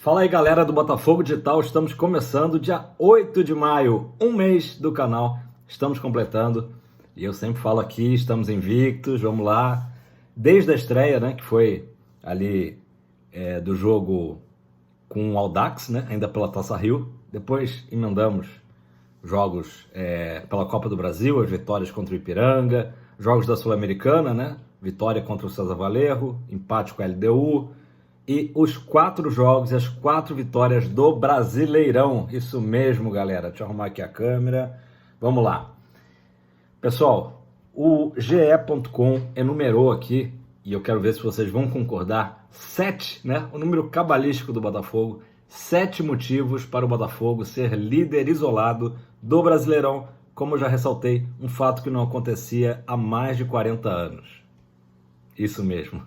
Fala aí, galera do Botafogo Digital, estamos começando dia 8 de maio, um mês do canal, estamos completando, e eu sempre falo aqui, estamos invictos, vamos lá, desde a estreia, né, que foi ali do jogo com o Audax, né, ainda pela Taça Rio, depois emendamos jogos pela Copa do Brasil, as vitórias contra o Ipiranga, jogos da Sul-Americana, né, vitória contra o César Valerro, empate com a LDU, e os 4 jogos e as 4 vitórias do Brasileirão. Isso mesmo, galera. Deixa eu arrumar aqui a câmera. Vamos lá. Pessoal, o GE.com enumerou aqui, e eu quero ver se vocês vão concordar, 7, né? O número cabalístico do Botafogo, 7 motivos para o Botafogo ser líder isolado do Brasileirão, como eu já ressaltei, um fato que não acontecia há mais de 40 anos. Isso mesmo.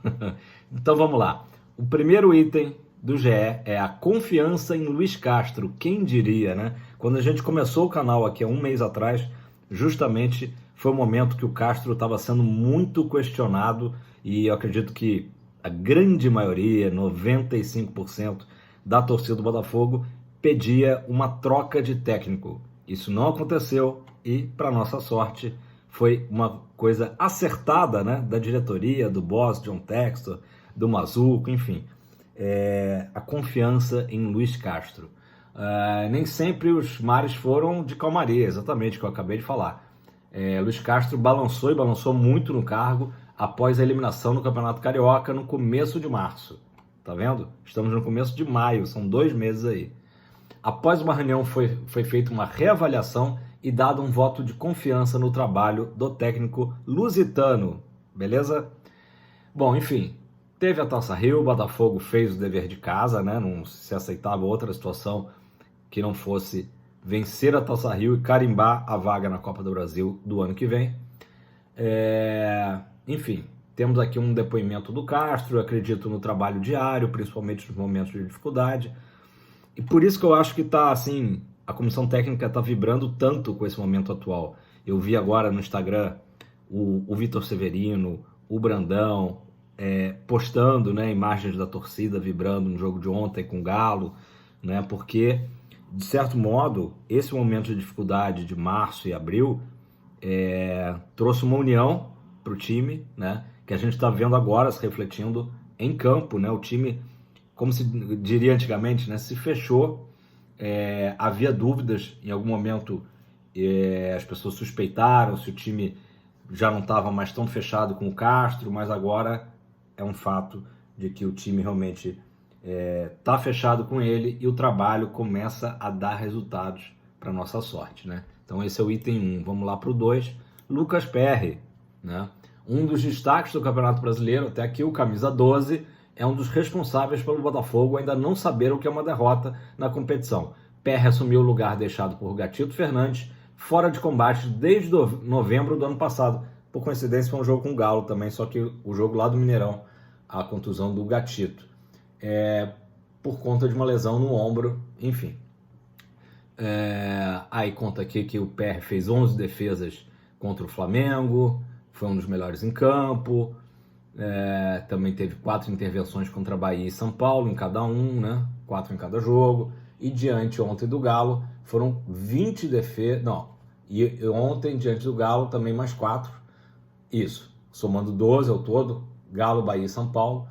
Então vamos lá. O primeiro item do GE é a confiança em Luiz Castro. Quem diria, né? Quando a gente começou o canal aqui há um mês atrás, justamente foi o momento que o Castro estava sendo muito questionado e eu acredito que a grande maioria, 95% da torcida do Botafogo, pedia uma troca de técnico. Isso não aconteceu e, para nossa sorte, foi uma coisa acertada, né, da diretoria, do boss, John Textor, do Mazuco, enfim, a confiança em Luiz Castro. Nem sempre os mares foram de calmaria, exatamente o que eu acabei de falar. Luiz Castro balançou e balançou muito no cargo após a eliminação no Campeonato Carioca no começo de março. Tá vendo? Estamos no começo de maio, são 2 meses aí. Após uma reunião foi feita uma reavaliação e dado um voto de confiança no trabalho do técnico lusitano, beleza? Bom, enfim, teve a Taça Rio, o Botafogo fez o dever de casa, né? Não se aceitava outra situação que não fosse vencer a Taça Rio e carimbar a vaga na Copa do Brasil do ano que vem. Enfim, temos aqui um depoimento do Castro, eu acredito no trabalho diário, principalmente nos momentos de dificuldade. E por isso que eu acho que tá assim, a comissão técnica está vibrando tanto com esse momento atual. Eu vi agora no Instagram o Vitor Severino, o Brandão, postando, né, imagens da torcida vibrando no jogo de ontem com o Galo, né, porque, de certo modo, esse momento de dificuldade de março e abril trouxe uma união para o time, né, que a gente está vendo agora se refletindo em campo, né, o time, como se diria antigamente, né, se fechou, havia dúvidas, em algum momento as pessoas suspeitaram se o time já não estava mais tão fechado com o Castro, mas agora é um fato de que o time realmente está fechado com ele e o trabalho começa a dar resultados para nossa sorte, né? Então esse é o item 1. Vamos lá para o 2. Lucas Perry, né? Um dos destaques do Campeonato Brasileiro, até aqui o camisa 12, é um dos responsáveis pelo Botafogo ainda não saber o que é uma derrota na competição. Perry assumiu o lugar deixado por Gatito Fernandes, fora de combate desde novembro do ano passado. Por coincidência foi um jogo com o Galo também, só que o jogo lá do Mineirão, a contusão do Gatito, por conta de uma lesão no ombro, enfim. Aí conta aqui que o Perry fez 11 defesas contra o Flamengo, foi um dos melhores em campo, também teve 4 intervenções contra Bahia e São Paulo, em cada um, né? 4 em cada jogo, e diante ontem do Galo, foram 20 defesas, e ontem diante do Galo também mais 4, isso, somando 12 ao todo, Galo, Bahia e São Paulo.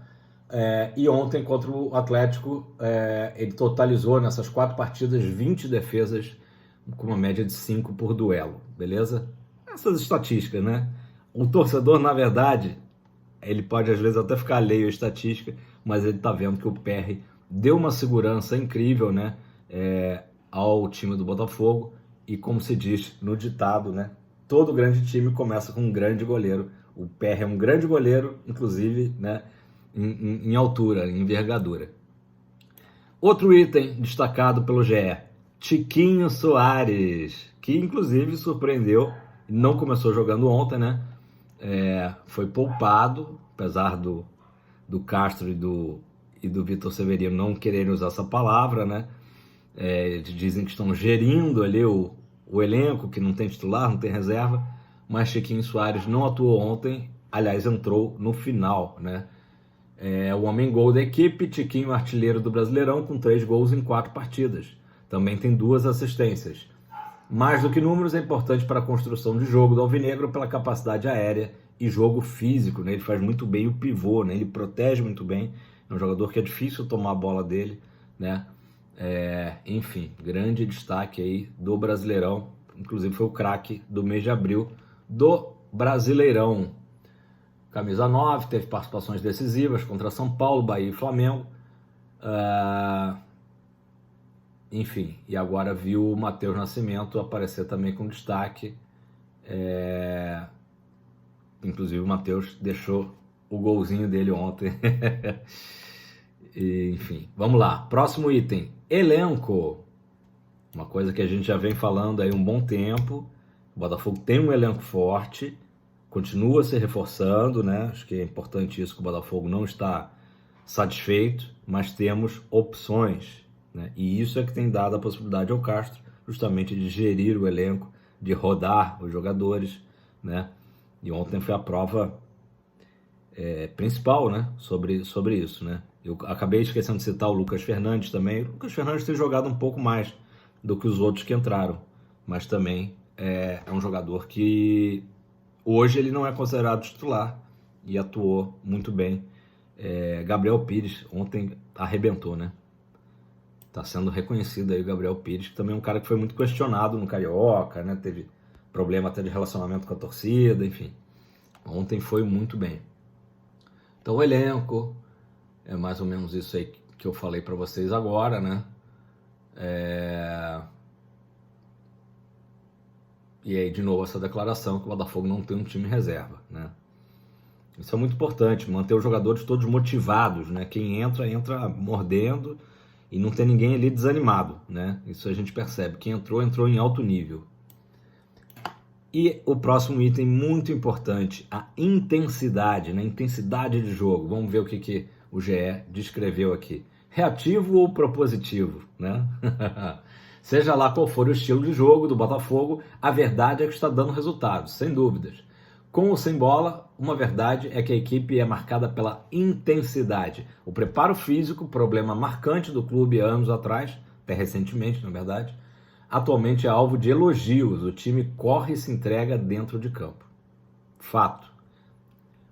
E ontem contra o Atlético, ele totalizou nessas 4 partidas 20 defesas com uma média de 5 por duelo, beleza? Essas estatísticas, né? O torcedor, na verdade, ele pode às vezes até ficar alheio à estatística, mas ele tá vendo que o Perry deu uma segurança incrível, né? Ao time do Botafogo, e como se diz no ditado, né? Todo grande time começa com um grande goleiro. O Perry é um grande goleiro, inclusive, né, em altura, em envergadura. Outro item destacado pelo GE, Tiquinho Soares, que inclusive surpreendeu, não começou jogando ontem, né? Foi poupado, apesar do Castro e do Vitor Severino não quererem usar essa palavra, né? Dizem que estão gerindo ali o elenco, que não tem titular, não tem reserva, mas Tiquinho Soares não atuou ontem, aliás, entrou no final, né? É o homem-gol da equipe, Tiquinho, artilheiro do Brasileirão, com 3 gols em 4 partidas. Também tem 2 assistências. Mais do que números, é importante para a construção de jogo do Alvinegro pela capacidade aérea e jogo físico, né? Ele faz muito bem o pivô, né? Ele protege muito bem. É um jogador que é difícil tomar a bola dele, né? Enfim, grande destaque aí do Brasileirão. Inclusive foi o craque do mês de abril do Brasileirão. Camisa 9, teve participações decisivas contra São Paulo, Bahia e Flamengo. Enfim, e agora viu o Matheus Nascimento aparecer também com destaque. Inclusive o Matheus deixou o golzinho dele ontem. E, enfim, vamos lá. Próximo item, elenco. Uma coisa que a gente já vem falando aí um bom tempo. O Botafogo tem um elenco forte, continua se reforçando, né? Acho que é importante isso, que o Botafogo não está satisfeito, mas temos opções, né? E isso é que tem dado a possibilidade ao Castro justamente de gerir o elenco, de rodar os jogadores, né? E ontem foi a prova principal, né? Sobre isso, né? Eu acabei esquecendo de citar o Lucas Fernandes também. O Lucas Fernandes tem jogado um pouco mais do que os outros que entraram, mas também é um jogador que hoje ele não é considerado titular e atuou muito bem. Gabriel Pires ontem arrebentou, né? Tá sendo reconhecido aí o Gabriel Pires, que também é um cara que foi muito questionado no Carioca, né? Teve problema até de relacionamento com a torcida, enfim. Ontem foi muito bem. Então o elenco é mais ou menos isso aí que eu falei para vocês agora, né? E aí de novo essa declaração que o Botafogo não tem um time reserva, né? Isso é muito importante, manter os jogadores todos motivados, né? Quem entra mordendo e não tem ninguém ali desanimado, né? Isso a gente percebe. Quem entrou em alto nível. E o próximo item muito importante, a intensidade, né? Intensidade de jogo. Vamos ver o que o GE descreveu aqui. Reativo ou propositivo, né? Seja lá qual for o estilo de jogo do Botafogo, a verdade é que está dando resultados, sem dúvidas. Com ou sem bola, uma verdade é que a equipe é marcada pela intensidade. O preparo físico, problema marcante do clube anos atrás, até recentemente, na verdade, atualmente é alvo de elogios. O time corre e se entrega dentro de campo. Fato.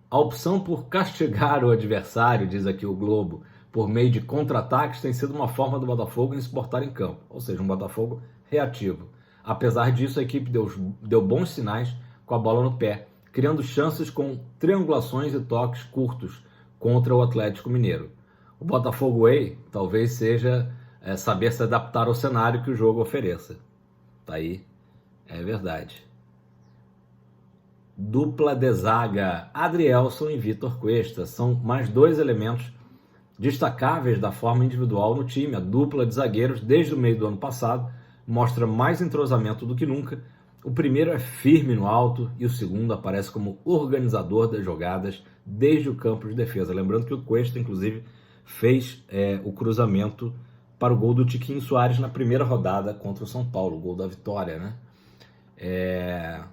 A opção por castigar o adversário, diz aqui o Globo, por meio de contra-ataques, tem sido uma forma do Botafogo em se portar em campo, ou seja, um Botafogo reativo. Apesar disso, a equipe deu bons sinais com a bola no pé, criando chances com triangulações e toques curtos contra o Atlético Mineiro. O Botafogo Way talvez seja saber se adaptar ao cenário que o jogo ofereça. Tá aí, é verdade. Dupla de zaga, Adrielson e Vitor Cuesta, são mais 2 elementos destacáveis da forma individual no time. A dupla de zagueiros, desde o meio do ano passado, mostra mais entrosamento do que nunca. O primeiro é firme no alto e o segundo aparece como organizador das jogadas desde o campo de defesa. Lembrando que o Cuesta, inclusive, fez o cruzamento para o gol do Tiquinho Soares na primeira rodada contra o São Paulo, o gol da vitória, né?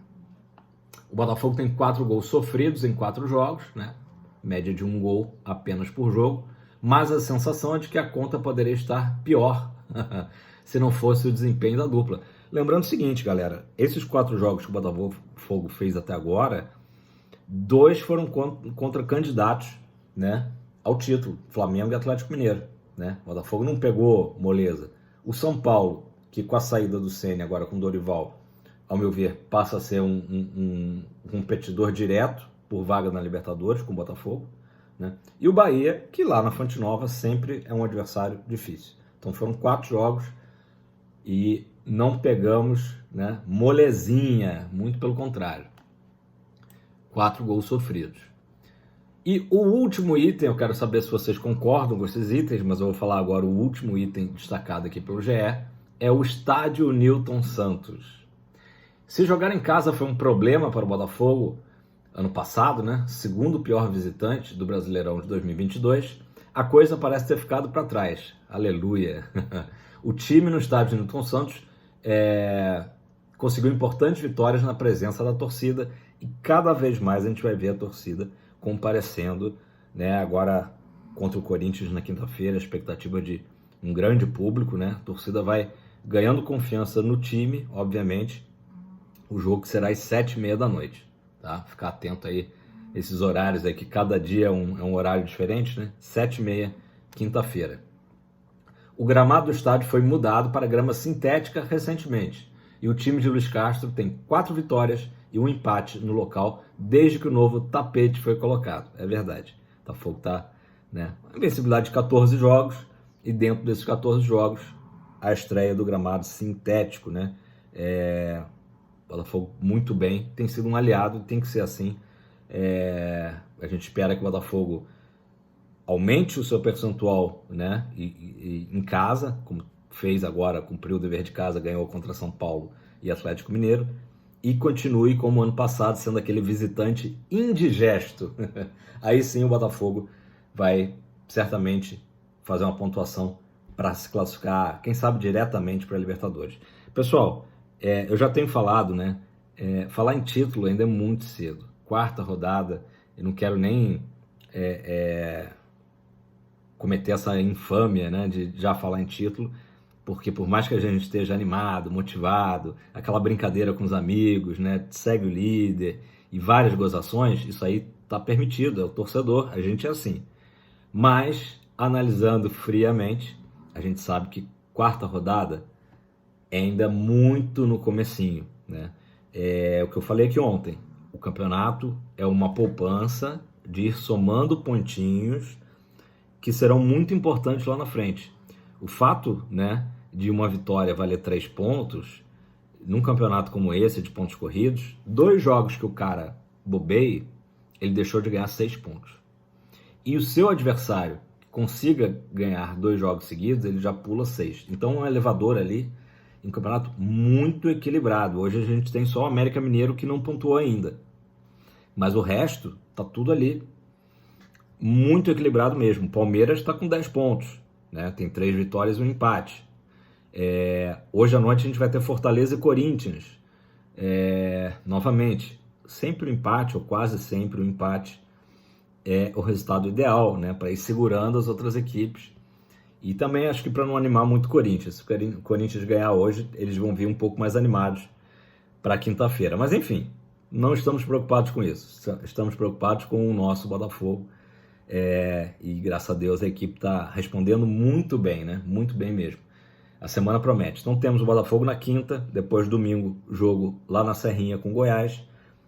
O Botafogo tem 4 gols sofridos em 4 jogos, né? Média de 1 gol apenas por jogo, mas a sensação é de que a conta poderia estar pior se não fosse o desempenho da dupla. Lembrando o seguinte, galera, esses 4 jogos que o Botafogo fez até agora, 2 foram contra candidatos, né, ao título, Flamengo e Atlético Mineiro, né? O Botafogo não pegou moleza. O São Paulo, que com a saída do Ceni agora com o Dorival, ao meu ver, passa a ser um competidor direto por vaga na Libertadores com o Botafogo, né? E o Bahia, que lá na Fonte Nova sempre é um adversário difícil. Então foram 4 jogos e não pegamos, né, molezinha, muito pelo contrário. 4 gols sofridos. E o último item, eu quero saber se vocês concordam com esses itens, mas eu vou falar agora o último item destacado aqui pelo GE, é o estádio Newton Santos. Se jogar em casa foi um problema para o Botafogo ano passado, né? Segundo pior visitante do Brasileirão de 2022, a coisa parece ter ficado para trás. Aleluia! O time no estádio Newton Santos conseguiu importantes vitórias na presença da torcida e cada vez mais a gente vai ver a torcida comparecendo, né? Agora contra o Corinthians na quinta-feira, a expectativa de um grande público, né? A torcida vai ganhando confiança no time, obviamente. O jogo será às 7h30 da noite, tá? Ficar atento aí, esses horários aí, que cada dia é um horário diferente, né? 7h30, quinta-feira. O gramado do estádio foi mudado para grama sintética recentemente. E o time de Luiz Castro tem 4 vitórias e 1 empate no local desde que o novo tapete foi colocado. É verdade. O Botafogo está, né, uma invencibilidade de 14 jogos e dentro desses 14 jogos a estreia do gramado sintético, né? O Botafogo muito bem, tem sido um aliado, tem que ser assim. A gente espera que o Botafogo aumente o seu percentual, né, e em casa, como fez agora, cumpriu o dever de casa, ganhou contra São Paulo e Atlético Mineiro, e continue como ano passado, sendo aquele visitante indigesto. Aí sim o Botafogo vai certamente fazer uma pontuação para se classificar, quem sabe diretamente para a Libertadores. Pessoal, eu já tenho falado, né, falar em título ainda é muito cedo. 4ª rodada, eu não quero nem cometer essa infâmia, né, de já falar em título, porque por mais que a gente esteja animado, motivado, aquela brincadeira com os amigos, né, segue o líder e várias gozações, isso aí está permitido, é o torcedor, a gente é assim. Mas, analisando friamente, a gente sabe que 4ª rodada é ainda muito no comecinho, né? O que eu falei aqui ontem, o campeonato é uma poupança de ir somando pontinhos que serão muito importantes lá na frente. O fato, né, de uma vitória valer 3 pontos, num campeonato como esse, de pontos corridos, 2 jogos que o cara bobeie, ele deixou de ganhar 6 pontos. E o seu adversário que consiga ganhar 2 jogos seguidos, ele já pula 6. Então, um elevador ali, um campeonato muito equilibrado. Hoje a gente tem só o América Mineiro que não pontuou ainda. Mas o resto, tá tudo ali muito equilibrado mesmo. O Palmeiras está com 10 pontos, né? Tem 3 vitórias e 1 empate. Hoje à noite a gente vai ter Fortaleza e Corinthians. Novamente, sempre o empate, ou quase sempre o empate, é o resultado ideal, né? Para ir segurando as outras equipes. E também acho que para não animar muito o Corinthians. Se o Corinthians ganhar hoje, eles vão vir um pouco mais animados para quinta-feira. Mas enfim, não estamos preocupados com isso. Estamos preocupados com o nosso Botafogo. E graças a Deus a equipe está respondendo muito bem, né? Muito bem mesmo. A semana promete. Então temos o Botafogo na quinta, depois domingo, jogo lá na Serrinha com Goiás.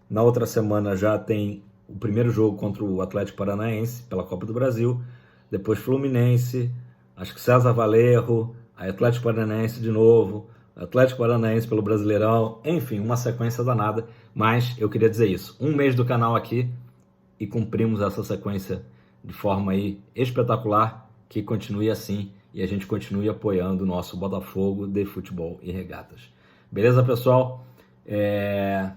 Na outra semana já tem o primeiro jogo contra o Atlético Paranaense pela Copa do Brasil. Depois Fluminense, acho que César Valerro, aí Atlético Paranaense de novo, Atlético Paranaense pelo Brasileirão. Enfim, uma sequência danada. Mas eu queria dizer isso. 1 mês do canal aqui e cumprimos essa sequência de forma aí espetacular, que continue assim e a gente continue apoiando o nosso Botafogo de futebol e regatas. Beleza, pessoal?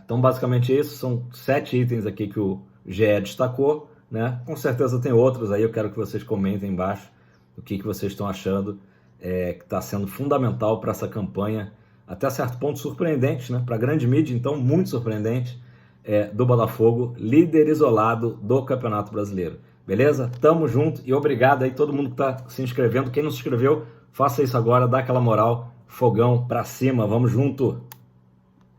Então, basicamente isso. São 7 itens aqui que o GE destacou, né? Com certeza tem outros aí, eu quero que vocês comentem embaixo o que vocês estão achando, que está sendo fundamental para essa campanha, até certo ponto surpreendente, né? Para a grande mídia, então, muito surpreendente, do Botafogo, líder isolado do Campeonato Brasileiro. Beleza? Tamo junto e obrigado aí todo mundo que tá se inscrevendo. Quem não se inscreveu, faça isso agora, dá aquela moral, fogão pra cima, vamos junto!